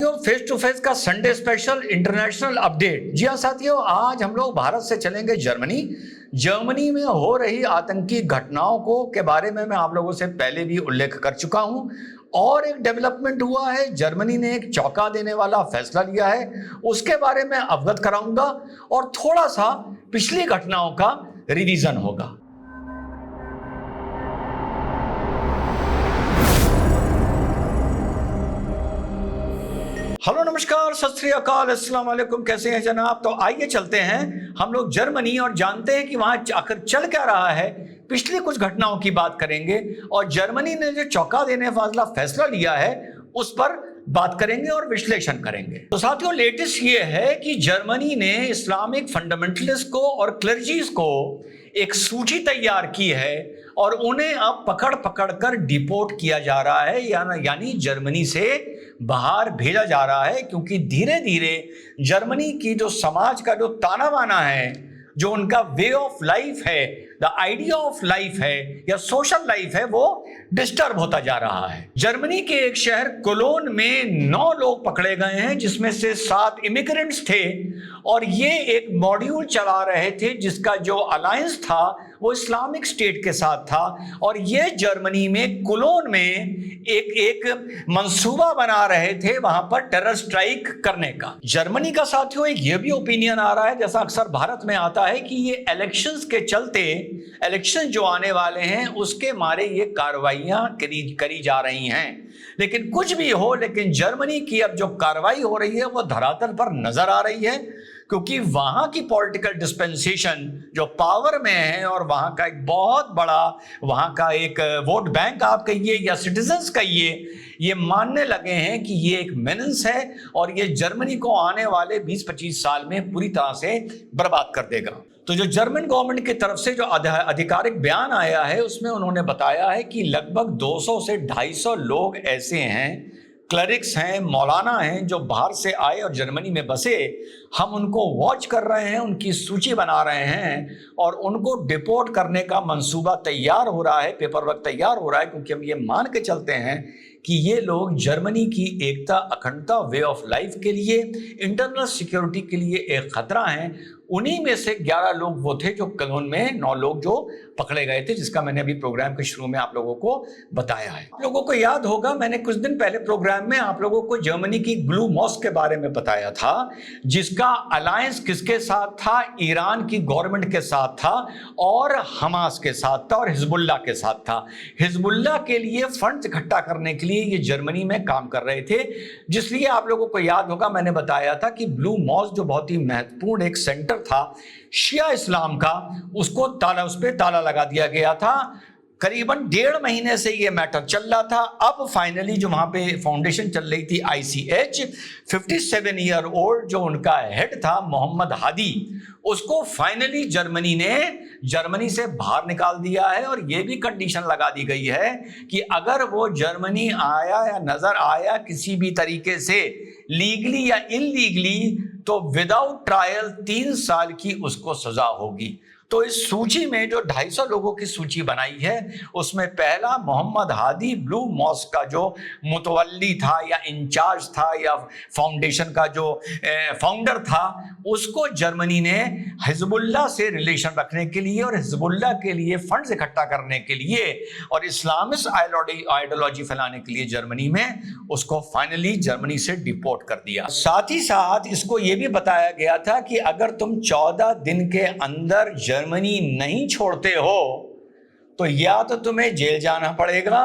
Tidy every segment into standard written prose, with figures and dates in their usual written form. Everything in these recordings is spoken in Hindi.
साथियों, फेस टू फेस का संडे स्पेशल इंटरनेशनल अपडेट। जी हाँ साथियों, आज हम लोग भारत से चलेंगे जर्मनी में हो रही आतंकी घटनाओं को के बारे में मैं आप लोगों से पहले भी उल्लेख कर चुका हूं। और एक डेवलपमेंट हुआ है, जर्मनी ने एक चौंका देने वाला फैसला लिया है, उसके बारे में अवगत कराऊंगा और थोड़ा सा पिछली घटनाओं का रिवीजन होगा। हेलो, नमस्कार, सत श्री अकाल, अस्सलाम वालेकुम। कैसे हैं जनाब? तो आइए चलते हैं हम लोग जर्मनी और जानते हैं कि वहां आखिर चल क्या रहा है। पिछली कुछ घटनाओं की बात करेंगे और जर्मनी ने जो चौंका देने वाला फैसला लिया है उस पर बात करेंगे और विश्लेषण करेंगे। तो साथियों, लेटेस्ट ये है कि जर्मनी ने इस्लामिक फंडामेंटलिस्ट को और क्लर्जीज को एक सूची तैयार की है और उन्हें अब पकड़ पकड़ कर डिपोर्ट किया जा रहा है, यानी जर्मनी से बाहर भेजा जा रहा है। क्योंकि धीरे धीरे जर्मनी की जो समाज का जो ताना बाना है, जो उनका वे ऑफ लाइफ है, द आइडिया ऑफ लाइफ है या सोशल लाइफ है, वो डिस्टर्ब होता जा रहा है। जर्मनी के एक शहर कोलोन में 9 लोग पकड़े गए हैं, जिसमें से 7 इमिग्रेंट्स थे और ये एक मॉड्यूल चला रहे थे जिसका जो अलायंस था वो इस्लामिक स्टेट के साथ था। और ये जर्मनी में कोलोन में एक मंसूबा बना रहे थे वहां पर टेरर स्ट्राइक करने का। जर्मनी का साथियों एक ये भी ओपिनियन आ रहा है, जैसा अक्सर भारत में आता है, कि ये इलेक्शंस के चलते, इलेक्शन जो आने वाले हैं उसके मारे ये कार्रवाइयां करी जा रही हैं। लेकिन कुछ भी हो, लेकिन जर्मनी की अब जो कार्रवाई हो रही है वो धरातल पर नजर आ रही है, क्योंकि वहां की पॉलिटिकल डिस्पेंसेशन जो पावर में है और वहां का एक बहुत बड़ा, वहां का एक वोट बैंक आप कहिए या सिटीजन्स कहिए, ये मानने लगे हैं कि ये एक मेनेंस है और ये जर्मनी को आने वाले 20-25 साल में पूरी तरह से बर्बाद कर देगा। तो जो जर्मन गवर्नमेंट की तरफ से जो आधिकारिक बयान आया है उसमें उन्होंने बताया है कि लगभग 200 से 250 लोग ऐसे हैं, क्लरिक्स हैं, मौलाना हैं, जो बाहर से आए और जर्मनी में बसे। हम उनको वॉच कर रहे हैं, उनकी सूची बना रहे हैं और उनको डिपोर्ट करने का मंसूबा तैयार हो रहा है, पेपर वर्क तैयार हो रहा है, क्योंकि हम ये मान के चलते हैं कि ये लोग जर्मनी की एकता, अखंडता, वे ऑफ लाइफ के लिए, इंटरनल सिक्योरिटी के लिए एक खतरा है। उन्हीं में से 11 लोग वो थे जो कोलोन में 9 लोग जो पकड़े गए थे, जिसका मैंने अभी प्रोग्राम के शुरू में आप लोगों को बताया है। आप लोगों को याद होगा, मैंने कुछ दिन पहले प्रोग्राम में आप लोगों को जर्मनी की ब्लू मॉस्क के बारे में बताया था, जिसका अलायंस किसके साथ था? ईरान की गवर्नमेंट के साथ था और हमास के साथ था और हिजबुल्लाह के साथ था। हिजबुल्लाह के लिए फंड्स इकट्ठा करने के लिए ये जर्मनी में काम कर रहे थे, जिसलिए आप लोगों को याद होगा मैंने बताया था कि ब्लू मॉस्क जो बहुत ही महत्वपूर्ण एक सेंटर था शिया इस्लाम का, उसको उस पे ताला लगा दिया गया था। करीबन 1.5 महीने से ये मैटर चल रहा था। अब फाइनली जो वहां पे फाउंडेशन चल रही थी ICH, 57 ईयर ओल्ड जो उनका हेड था मोहम्मद हादी, उसको फाइनली जर्मनी से बाहर निकाल दिया है। और ये भी कंडीशन लगा दी गई है कि अगर वो जर्मनी आया या नजर आया किसी भी तरीके से, लीगली या इनलीगली, तो विदाउट ट्रायल 3 साल की उसको सजा होगी। तो इस सूची में जो 250 लोगों की सूची बनाई है उसमें पहला मोहम्मद हादी, ब्लू मॉस्क का जो मुतवल्ली था या इंचार्ज था या फाउंडेशन का जो फाउंडर था, उसको जर्मनी ने हिजबुल्लाह से रिलेशन रखने के लिए और हिजबुल्लाह के लिए फंड्स इकट्ठा करने के लिए और इस्लामिस्ट आइडियोलॉजी फैलाने के लिए जर्मनी में उसको फाइनली जर्मनी से डिपोर्ट कर दिया। साथ ही साथ इसको ये भी बताया गया था कि अगर तुम 14 दिन के अंदर जर्मनी नहीं छोड़ते हो तो या तो तुम्हें जेल जाना पड़ेगा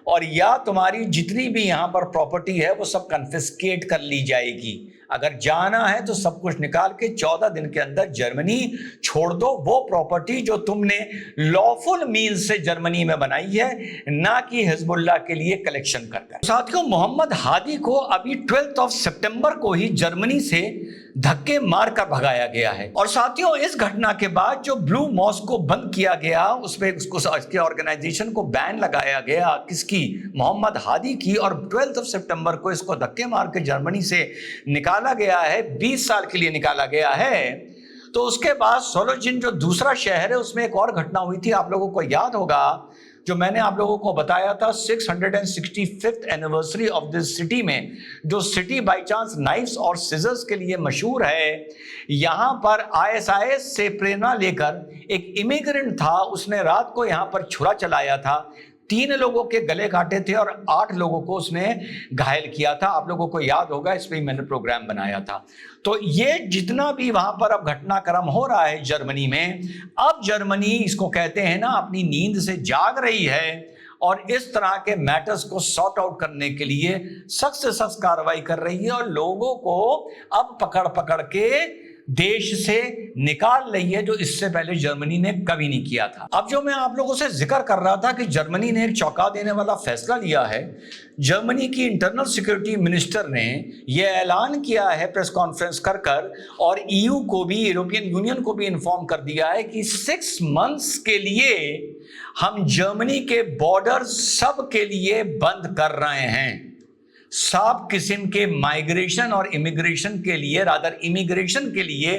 और या तुम्हारी जितनी भी यहां पर प्रॉपर्टी है वो सब कन्फिस्केट कर ली जाएगी। अगर जाना है तो सब कुछ निकाल के 14 दिन के अंदर जर्मनी छोड़ दो, वो प्रॉपर्टी जो तुमने लॉफुल मीन्स से जर्मनी में बनाई है, ना कि हिजबुल्लाह के लिए कलेक्शन करकर। साथियों, मोहम्मद हादी को अभी 12 सितंबर को ही जर्मनी से धक्के मारकर भगाया गया है। और साथियों, इस घटना के बाद जो ब्लू मॉस्क को बंद किया गया, उसमें उसके ऑर्गेनाइजेशन को बैन लगाया गया, किसकी? मोहम्मद हादी की। और 12 सितंबर को इसको धक्के मार के जर्मनी से निकाला गया है, 20 साल के लिए निकाला गया है। तो उसके बाद सोलोजिन जो दूसरा शहर है उसमें एक और घटना हुई थी, आप लोगों को याद होगा। जो मैंने आप लोगों को बताया था 665th anniversary of this city में, जो सिटी बाय चांस नाइफ्स और सिजर्स के लिए मशहूर है, यहां पर ISIS से प्रेरणा लेकर एक इमिग्रेंट था, उसने रात को यहां पर छुरा चलाया था, 3 लोगों के गले काटे थे और 8 लोगों को उसने घायल किया था। आप लोगों को याद होगा, इस पे मैंने प्रोग्राम बनाया था। तो ये जितना भी वहां पर अब घटनाक्रम हो रहा है जर्मनी में, अब जर्मनी इसको कहते हैं ना, अपनी नींद से जाग रही है और इस तरह के मैटर्स को सॉर्ट आउट करने के लिए सख्त से सख्त कार्रवाई कर रही है और लोगों को अब पकड़ पकड़ के देश से निकाल रही है, जो इससे पहले जर्मनी ने कभी नहीं किया था। अब जो मैं आप लोगों से जिक्र कर रहा था कि जर्मनी ने एक चौंका देने वाला फैसला लिया है। जर्मनी की इंटरनल सिक्योरिटी मिनिस्टर ने यह ऐलान किया है प्रेस कॉन्फ्रेंस कर और EU को भी, यूरोपियन यूनियन को भी इन्फॉर्म कर दिया है कि 6 मंथ्स के लिए हम जर्मनी के बॉर्डर सब के लिए बंद कर रहे हैं। सब किस्म के माइग्रेशन और इमिग्रेशन के लिए, रादर इमिग्रेशन के लिए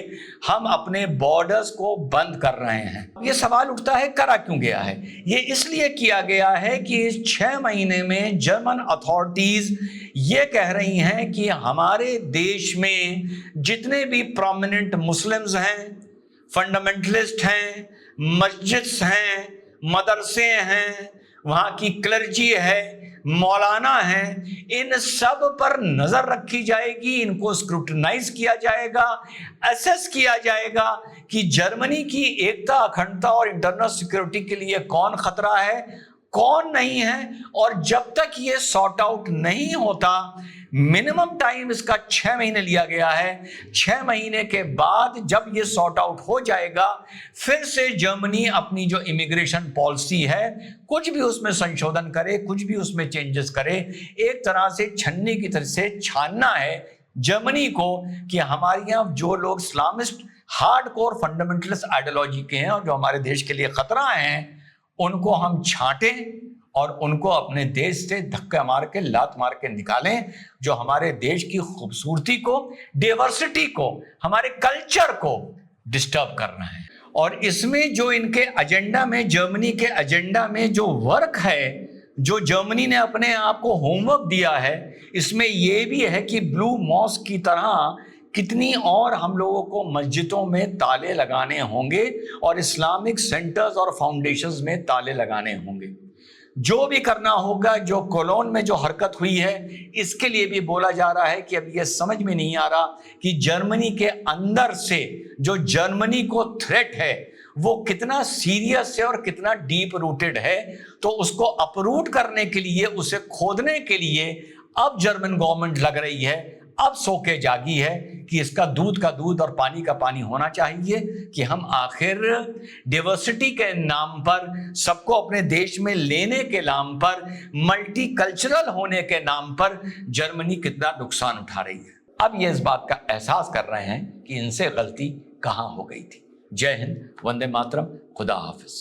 हम अपने बॉर्डर्स को बंद कर रहे हैं। ये सवाल उठता है, करा क्यों गया है? ये इसलिए किया गया है कि इस 6 महीने में जर्मन अथॉरिटीज ये कह रही हैं कि हमारे देश में जितने भी प्रोमिनेंट मुस्लिम्स हैं, फंडामेंटलिस्ट हैं, मस्जिद्स हैं, मदरसे हैं, वहां की क्लर्जी है, मौलाना हैं, इन सब पर नजर रखी जाएगी, इनको स्क्रूटनाइज किया जाएगा, असेस किया जाएगा कि जर्मनी की एकता, अखंडता और इंटरनल सिक्योरिटी के लिए कौन खतरा है, कौन नहीं है। और जब तक ये सॉर्ट आउट नहीं होता, मिनिमम टाइम इसका 6 महीने लिया गया है। 6 महीने के बाद जब ये सॉर्ट आउट हो जाएगा, फिर से जर्मनी अपनी जो इमिग्रेशन पॉलिसी है, कुछ भी उसमें संशोधन करे, कुछ भी उसमें चेंजेस करे, एक तरह से छन्नी की तरह से छानना है जर्मनी को कि हमारे यहाँ जो लोग इस्लामिस्ट हार्डकोर फंडामेंटलिस्ट आइडियोलॉजी के हैं और जो हमारे देश के लिए खतरा हैं, उनको हम छांटें और उनको अपने देश से धक्का मार के, लात मार के निकालें, जो हमारे देश की खूबसूरती को, डाइवर्सिटी को, हमारे कल्चर को डिस्टर्ब कर रहे हैं। और इसमें जो इनके एजेंडा में, जर्मनी के एजेंडा में जो वर्क है, जो जर्मनी ने अपने आप को होमवर्क दिया है, इसमें यह भी है कि ब्लू मॉस्क की तरह कितनी और हम लोगों को मस्जिदों में ताले लगाने होंगे और इस्लामिक सेंटर्स और फाउंडेशंस में ताले लगाने होंगे। जो भी करना होगा, जो कोलोन में जो हरकत हुई है, इसके लिए भी बोला जा रहा है कि अब ये समझ में नहीं आ रहा कि जर्मनी के अंदर से जो जर्मनी को थ्रेट है वो कितना सीरियस है और कितना डीप रूटेड है। तो उसको अपरूट करने के लिए, उसे खोदने के लिए अब जर्मन गवर्नमेंट लग रही है, अब सो के जागी है कि इसका दूध का दूध और पानी का पानी होना चाहिए कि हम आखिर डाइवर्सिटी के नाम पर, सबको अपने देश में लेने के नाम पर, मल्टी कल्चरल होने के नाम पर जर्मनी कितना नुकसान उठा रही है। अब ये इस बात का एहसास कर रहे हैं कि इनसे गलती कहां हो गई थी। जय हिंद, वंदे मातरम, खुदा हाफिज।